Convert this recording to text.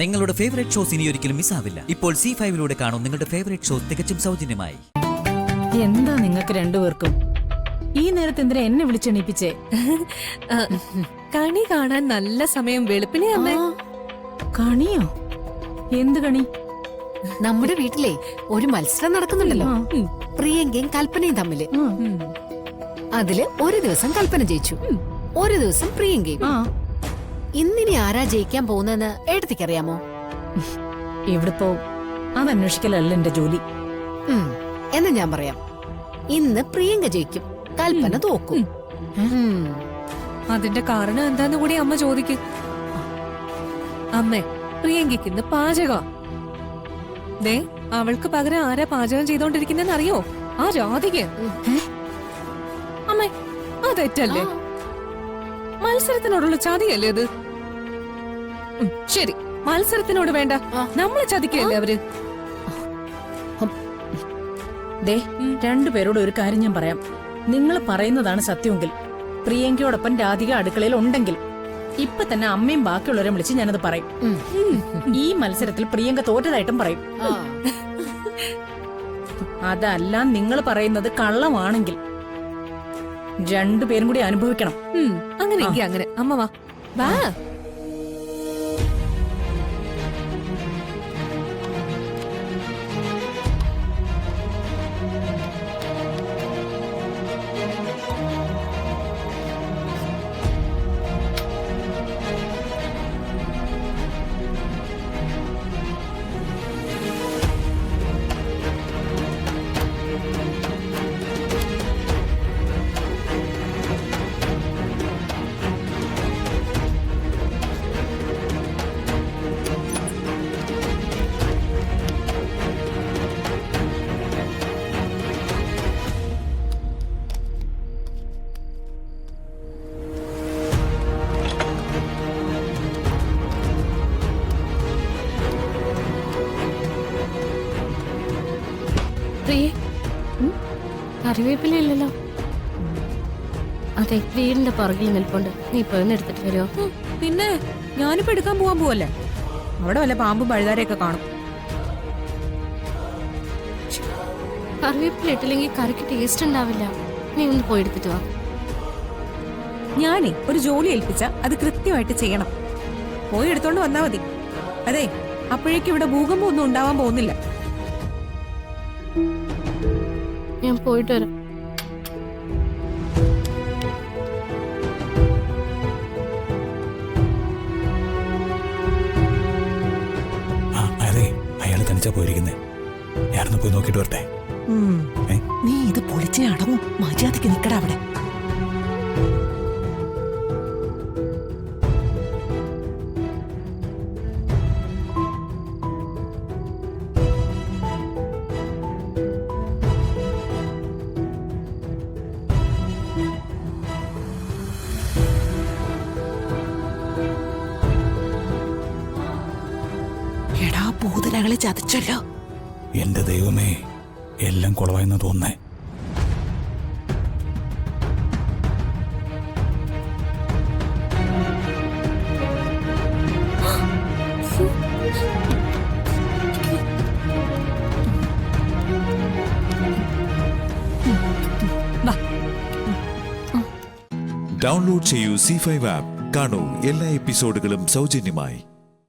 നിങ്ങളുടെ favourite shows ഇനി ഒരിക്കലും മിസ്സാവില്ല. ഇപ്പോൾ C5 കാണും നിങ്ങളുടെ ഫേവറേറ്റ് ഷോസ് തികച്ചും സൗജന്യമായി. എന്താ നിങ്ങൾക്ക് രണ്ടുപേർക്കും ഈ നേരത്തെ എന്തിനാ എന്നെ വിളിച്ചെണീപ്പിച്ചേ? കണി കാണാൻ നല്ല സമയം വെളുപ്പിനെ അമ്മേ. കണിയോ? എന്ത് കണി? നമ്മുടെ വീട്ടിലെ ഒരു മത്സരം നടക്കുന്നുണ്ടല്ലോ, പ്രിയങ്കയും കൽപ്പനയും തമ്മില്. അതില് ഒരു ദിവസം കൽപ്പന ജയിച്ചു, ഒരു ദിവസം പ്രിയങ്കയും. ഇന്നിനി ആരാ ജയിക്കാൻ പോകുന്നെന്ന് ഏടത്തിക്കറിയാമോ? ഇവിടിപ്പോ അതന്വേഷിക്കലല്ല എന്റെ ജോലി. എന്ന് ഞാൻ പറയാം, ഇന്ന് പ്രിയങ്ക ജയിക്കും, കൽപ്പന തോക്കും. അതിന്റെ കാരണം എന്താന്ന് കൂടി അമ്മ ചോദിക്കും. അമ്മേ, പ്രിയങ്കയ്ക്ക് ഇന്ന് പാചക. ദേ, അവൾക്ക് പകരം ആരാ പാചകം ചെയ്തോണ്ടിരിക്കുന്നെന്ന് അറിയോ? ആ രാധിക. അമ്മേ, അത് തെറ്റല്ലേ? മത്സരത്തിനോടുള്ള ചതിയല്ലേ അത്? ശരി, മത്സരത്തിനോട് വേണ്ട, നമ്മളെ ചതിക്കല്ലേ അവര്? ദേ, രണ്ടുപേരോട് ഒരു കാര്യം ഞാൻ പറയാം. നിങ്ങൾ പറയുന്നതാണ് സത്യമെങ്കിൽ, പ്രിയങ്കയോടൊപ്പം രാധിക അടുക്കളയിൽ ഉണ്ടെങ്കിൽ ഇപ്പൊ തന്നെ അമ്മയും ബാക്കിയുള്ളവരെ വിളിച്ച് ഞാനത് പറയും. ഈ മത്സരത്തിൽ പ്രിയങ്ക തോറ്റതായിട്ടും പറയും. അതല്ല നിങ്ങൾ പറയുന്നത് കള്ളമാണെങ്കിൽ രണ്ടുപേരും കൂടി അനുഭവിക്കണം. അങ്ങനെയെങ്കിൽ അങ്ങനെ. അമ്മ വാ വാ. കറിവേപ്പിലല്ലോ. അതെ, വീടിന്റെ പുറകിൽ നിൽപ്പുണ്ട്. നീ പോയി എടുത്തിട്ട് വരുമോ? പിന്നെ ഞാനിപ്പോ എടുക്കാൻ പോവാൻ പോവല്ലേ. അവിടെ വല്ല പാമ്പും പഴുതാരെയൊക്കെ കാണും. കറിവേപ്പില ഇട്ടില്ലെങ്കിൽ കറിക്ക് ടേസ്റ്റ് ഉണ്ടാവില്ല. നീ ഒന്ന് പോയി എടുത്തിട്ട് വാ. ഞാനേ ഒരു ജോലി ഏൽപ്പിച്ച അത് കൃത്യമായിട്ട് ചെയ്യണം. പോയി എടുത്തോണ്ട് വന്നാ മതി. അതെ, അപ്പോഴേക്കും ഇവിടെ ഭൂകമ്പം ഒന്നും ഉണ്ടാവാൻ പോകുന്നില്ല. ഞാൻ പോയിട്ട് വരാം. അതെ, അയാള് തനിച്ചാ പോയിരിക്കുന്നേ. ഞാനൊന്ന് പോയി നോക്കിട്ട് വരട്ടെ. നീ ഇത് പൊളിച്ചേ അടങ്ങും. മര്യാദക്ക് നിക്കട അവിടെ. എടാ, ഭൂതനകളെ ചതച്ചല്ലോ. എന്റെ ദൈവമേ, എല്ലാം കുളവായെന്ന് തോന്നേ. ഡൗൺലോഡ് ചെയ്യൂ C5 ആപ്പ്. കാണൂ എല്ലാ എപ്പിസോഡുകളും സൗജന്യമായി.